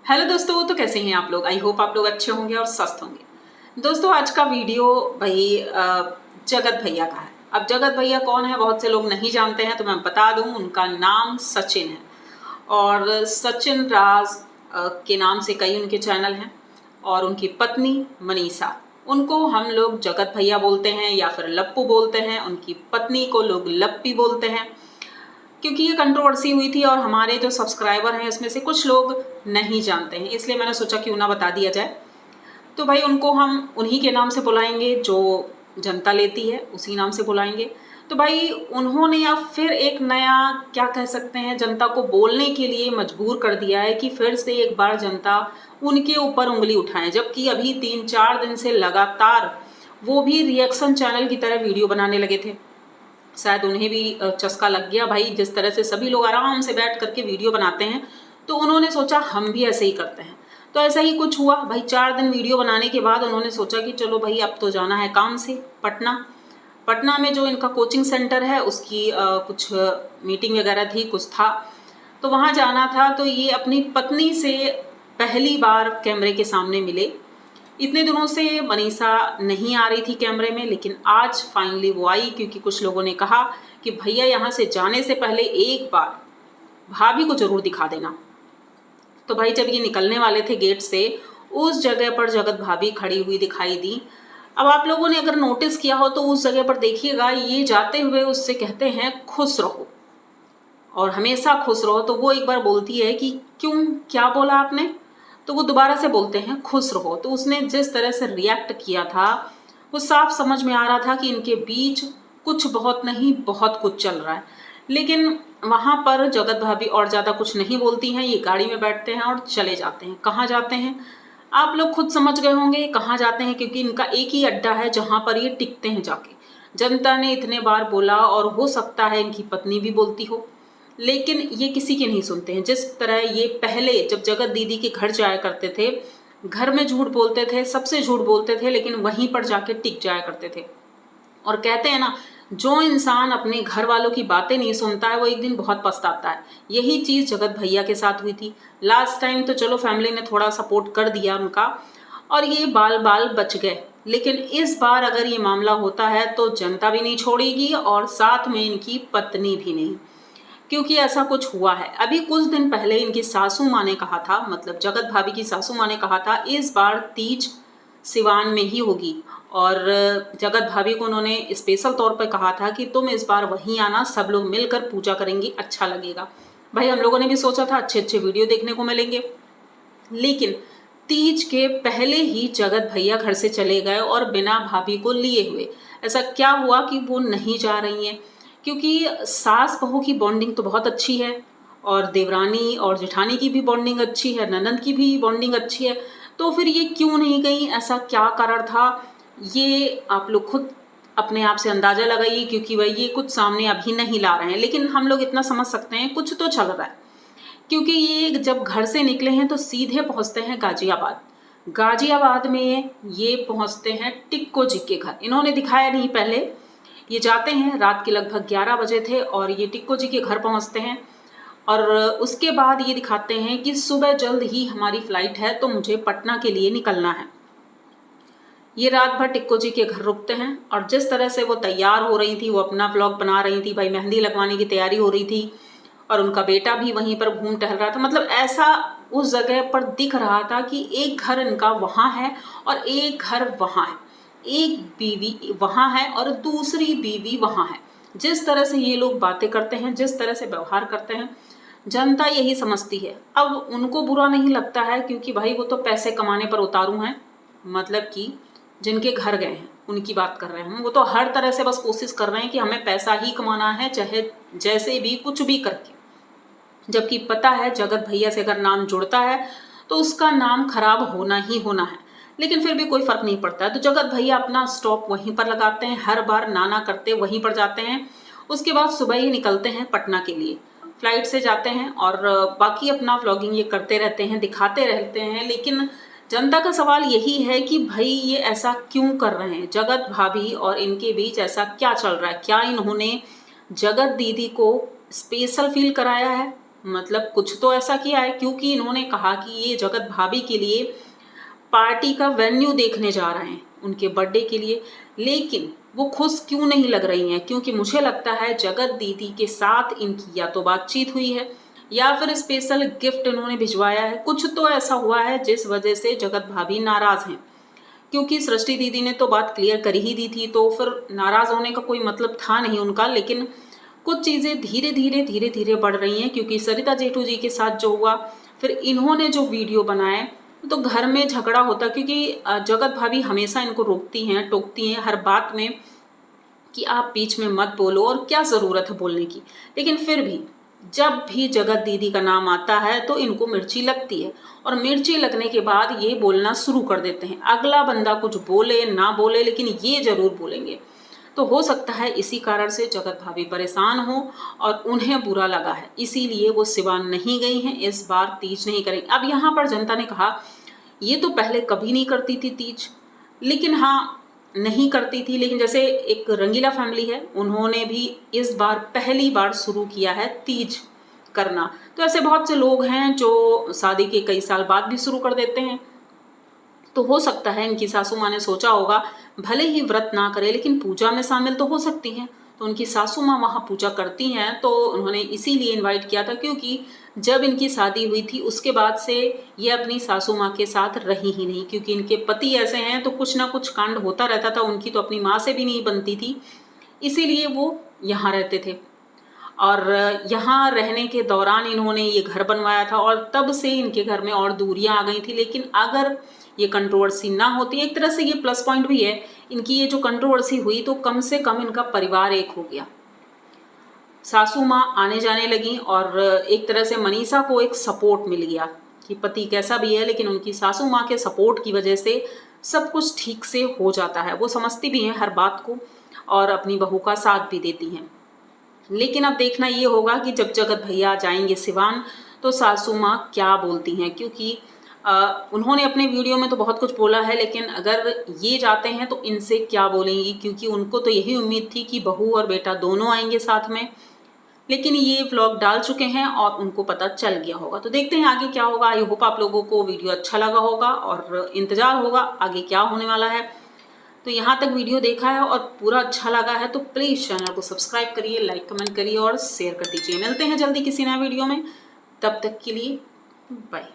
Hello दोस्तों, तो कैसे हैं आप लोग। आई होप आप लोग अच्छे होंगे और स्वस्थ होंगे। दोस्तों, आज का वीडियो भाई जगत भैया का है। अब जगत भैया कौन है, बहुत से लोग नहीं जानते हैं, तो मैं बता दूं, उनका नाम सचिन है। और सचिन राज के नाम से कई उनके चैनल हैं। और उनकी पत्नी मनीषा, उनको हम लोग जगत भैया बोलते हैं या फिर लप्पू बोलते हैं। उनकी पत्नी को लोग लप्पी बोलते हैं, क्योंकि ये कंट्रोवर्सी हुई थी और हमारे जो सब्सक्राइबर हैं इसमें से कुछ लोग नहीं जानते हैं, इसलिए मैंने सोचा क्यों ना बता दिया जाए। तो भाई उनको हम उन्हीं के नाम से बुलाएंगे, जो जनता लेती है उसी नाम से बुलाएंगे। तो भाई उन्होंने अब फिर एक नया, क्या कह सकते हैं, जनता को बोलने के लिए मजबूर कर दिया है कि फिर से एक बार जनता उनके ऊपर उंगली उठाए। जबकि अभी 3-4 दिन से लगातार वो भी रिएक्शन चैनल की तरह वीडियो बनाने लगे थे। शायद उन्हें भी चस्का लग गया भाई, जिस तरह से सभी लोग आराम से बैठ करके वीडियो बनाते हैं, तो उन्होंने सोचा हम भी ऐसे ही करते हैं। तो ऐसा ही कुछ हुआ भाई। 4 दिन वीडियो बनाने के बाद उन्होंने सोचा कि चलो भाई अब तो जाना है काम से पटना। पटना में जो इनका कोचिंग सेंटर है उसकी कुछ मीटिंग वगैरह थी, कुछ था, तो वहाँ जाना था। तो ये अपनी पत्नी से पहली बार कैमरे के सामने मिले। इतने दिनों से मनीषा नहीं आ रही थी कैमरे में, लेकिन आज फाइनली वो आई, क्योंकि कुछ लोगों ने कहा कि भैया यहाँ से जाने से पहले एक बार भाभी को जरूर दिखा देना। तो भाई जब ये निकलने वाले थे गेट से, उस जगह पर जगत भाभी खड़ी हुई दिखाई दी। अब आप लोगों ने अगर नोटिस किया हो तो उस जगह पर देखिएगा, ये जाते हुए उससे कहते हैं खुश रहो और हमेशा खुश रहो। तो वो एक बार बोलती है कि क्यों, क्या बोला आपने। तो वो दोबारा से बोलते हैं खुश रहो। तो उसने जिस तरह से रिएक्ट किया था, वो साफ समझ में आ रहा था कि इनके बीच कुछ बहुत नहीं बहुत कुछ चल रहा है। लेकिन वहाँ पर जगत भाभी और ज़्यादा कुछ नहीं बोलती हैं। ये गाड़ी में बैठते हैं और चले जाते हैं। कहाँ जाते हैं आप लोग खुद समझ गए होंगे कहाँ जाते हैं, क्योंकि इनका एक ही अड्डा है जहाँ पर ये टिकते हैं जाके। जनता ने इतने बार बोला, और हो सकता है इनकी पत्नी भी बोलती हो, लेकिन ये किसी की नहीं सुनते हैं। जिस तरह ये पहले जब जगत दीदी के घर जाया करते थे, घर में झूठ बोलते थे, सबसे झूठ बोलते थे, लेकिन वहीं पर जाके टिक जाया करते थे। और कहते हैं ना, जो इंसान अपने घर वालों की बातें नहीं सुनता है वो एक दिन बहुत पछताता है। यही चीज़ जगत भैया के साथ हुई थी। लास्ट टाइम तो चलो फैमिली ने थोड़ा सपोर्ट कर दिया उनका और ये बाल बाल बच गए, लेकिन इस बार अगर ये मामला होता है तो जनता भी नहीं छोड़ेगी और साथ में इनकी पत्नी भी नहीं, क्योंकि ऐसा कुछ हुआ है। अभी कुछ दिन पहले इनकी सासू माँ ने कहा था, मतलब जगत भाभी की सासू माँ ने कहा था, इस बार तीज सिवान में ही होगी। और जगत भाभी को उन्होंने स्पेशल तौर पर कहा था कि तुम इस बार वहीं आना, सब लोग मिलकर पूजा करेंगे, अच्छा लगेगा। भाई हम लोगों ने भी सोचा था अच्छे अच्छे वीडियो देखने को मिलेंगे, लेकिन तीज के पहले ही जगत भैया घर से चले गए और बिना भाभी को लिए हुए। ऐसा क्या हुआ कि वो नहीं जा रही हैं, क्योंकि सास बहू की बॉन्डिंग तो बहुत अच्छी है और देवरानी और जेठानी की भी बॉन्डिंग अच्छी है, ननंद की भी बॉन्डिंग अच्छी है। तो फिर ये क्यों नहीं गई, ऐसा क्या कारण था, ये आप लोग खुद अपने आप से अंदाजा लगाइए, क्योंकि भाई ये कुछ सामने अभी नहीं ला रहे हैं, लेकिन हम लोग इतना समझ सकते हैं कुछ तो चल रहा है। क्योंकि ये जब घर से निकले हैं तो सीधे पहुंचते हैं गाजियाबाद। गाजियाबाद में ये पहुंचते हैं टिक्को जी के घर। इन्होंने दिखाया नहीं पहले, ये जाते हैं, रात के लगभग 11 बजे थे और ये टिक्को जी के घर पहुंचते हैं। और उसके बाद ये दिखाते हैं कि सुबह जल्द ही हमारी फ्लाइट है तो मुझे पटना के लिए निकलना है। ये रात भर टिक्को जी के घर रुकते हैं और जिस तरह से वो तैयार हो रही थी, वो अपना व्लॉग बना रही थी, भाई मेहंदी लगवाने की तैयारी हो रही थी और उनका बेटा भी वहीं पर घूम टहल रहा था। मतलब ऐसा उस जगह पर दिख रहा था कि एक घर इनका वहाँ है और एक घर वहाँ है, एक बीवी वहाँ है और दूसरी बीवी वहाँ है। जिस तरह से ये लोग बातें करते हैं, जिस तरह से व्यवहार करते हैं, जनता यही समझती है। अब उनको बुरा नहीं लगता है, क्योंकि भाई वो तो पैसे कमाने पर उतारू हैं, मतलब कि जिनके घर गए हैं उनकी बात कर रहे हैं। वो तो हर तरह से बस कोशिश कर रहे हैं कि हमें पैसा ही कमाना है, चाहे जैसे भी कुछ भी करके। जबकि पता है जगत भैया से अगर नाम जुड़ता है तो उसका नाम खराब होना ही होना है, लेकिन फिर भी कोई फर्क नहीं पड़ता है। तो जगत भैया अपना स्टॉप वहीं पर लगाते हैं, हर बार नाना करते वहीं पर जाते हैं। उसके बाद सुबह ही निकलते हैं पटना के लिए, फ्लाइट से जाते हैं और बाकी अपना व्लॉगिंग ये करते रहते हैं, दिखाते रहते हैं। लेकिन जनता का सवाल यही है कि भाई ये ऐसा क्यों कर रहे हैं, जगत भाभी और इनके बीच ऐसा क्या चल रहा है। क्या इन्होंने जगत दीदी को स्पेशल फील कराया है, मतलब कुछ तो ऐसा किया है, क्योंकि इन्होंने कहा कि ये जगत भाभी के लिए पार्टी का वेन्यू देखने जा रहे हैं उनके बर्थडे के लिए, लेकिन वो खुश क्यों नहीं लग रही हैं? क्योंकि मुझे लगता है जगत दीदी के साथ इनकी या तो बातचीत हुई है या फिर स्पेशल गिफ्ट इन्होंने भिजवाया है। कुछ तो ऐसा हुआ है जिस वजह से जगत भाभी नाराज हैं, क्योंकि सृष्टि दीदी ने तो बात क्लियर कर ही दी थी, तो फिर नाराज होने का कोई मतलब था नहीं उनका। लेकिन कुछ चीज़ें धीरे धीरे बढ़ रही हैं, क्योंकि सरिता जेठू जी के साथ जो हुआ, फिर इन्होंने जो वीडियो बनाए, तो घर में झगड़ा होता, क्योंकि जगत भाभी हमेशा इनको रोकती हैं, टोकती हैं हर बात में कि आप बीच में मत बोलो, और क्या ज़रूरत है बोलने की। लेकिन फिर भी जब भी जगत दीदी का नाम आता है तो इनको मिर्ची लगती है, और मिर्ची लगने के बाद ये बोलना शुरू कर देते हैं। अगला बंदा कुछ बोले ना बोले, लेकिन ये ज़रूर बोलेंगे। तो हो सकता है इसी कारण से जगत भाभी परेशान हो और उन्हें बुरा लगा है, इसीलिए वो सिवान नहीं गई हैं, इस बार तीज नहीं करेंगी। अब यहाँ पर जनता ने कहा ये तो पहले कभी नहीं करती थी तीज, लेकिन हाँ नहीं करती थी, लेकिन जैसे एक रंगीला फैमिली है, उन्होंने भी इस बार पहली बार शुरू किया है तीज करना। तो ऐसे बहुत से लोग हैं जो शादी के कई साल बाद भी शुरू कर देते हैं। तो हो सकता है इनकी सासू माँ ने सोचा होगा भले ही व्रत ना करे लेकिन पूजा में शामिल तो हो सकती हैं। तो उनकी सासू माँ वहाँ पूजा करती हैं, तो उन्होंने इसीलिए इनवाइट किया था, क्योंकि जब इनकी शादी हुई थी उसके बाद से ये अपनी सासू माँ के साथ रही ही नहीं, क्योंकि इनके पति ऐसे हैं तो कुछ ना कुछ कांड होता रहता था। उनकी तो अपनी माँ से भी नहीं बनती थी, इसीलिए वो यहाँ रहते थे। और यहाँ रहने के दौरान इन्होंने ये घर बनवाया था, और तब से इनके घर में और दूरियां आ गई थी। लेकिन अगर ये कंट्रोवर्सी ना होती, एक तरह से ये प्लस पॉइंट भी है इनकी, ये जो कंट्रोवर्सी हुई तो कम से कम इनका परिवार एक हो गया। सासू माँ आने जाने लगी, और एक तरह से मनीषा को एक सपोर्ट मिल गया कि पति कैसा भी है लेकिन उनकी सासू माँ के सपोर्ट की वजह से सब कुछ ठीक से हो जाता है। वो समझती भी हैं हर बात को और अपनी बहू का साथ भी देती हैं। लेकिन अब देखना ये होगा कि जब जगत भैया जाएंगे सिवान तो सासू माँ क्या बोलती हैं, क्योंकि उन्होंने अपने वीडियो में तो बहुत कुछ बोला है, लेकिन अगर ये जाते हैं तो इनसे क्या बोलेंगी, क्योंकि उनको तो यही उम्मीद थी कि बहू और बेटा दोनों आएंगे साथ में। लेकिन ये व्लॉग डाल चुके हैं और उनको पता चल गया होगा। तो देखते हैं आगे क्या होगा। आई होप आप लोगों को वीडियो अच्छा लगा होगा और इंतज़ार होगा आगे क्या होने वाला है। तो यहाँ तक वीडियो देखा है और पूरा अच्छा लगा है तो प्लीज़ चैनल को सब्सक्राइब करिए, लाइक कमेंट करिए और शेयर कर दीजिए। मिलते हैं जल्दी किसी नए वीडियो में, तब तक के लिए बाय।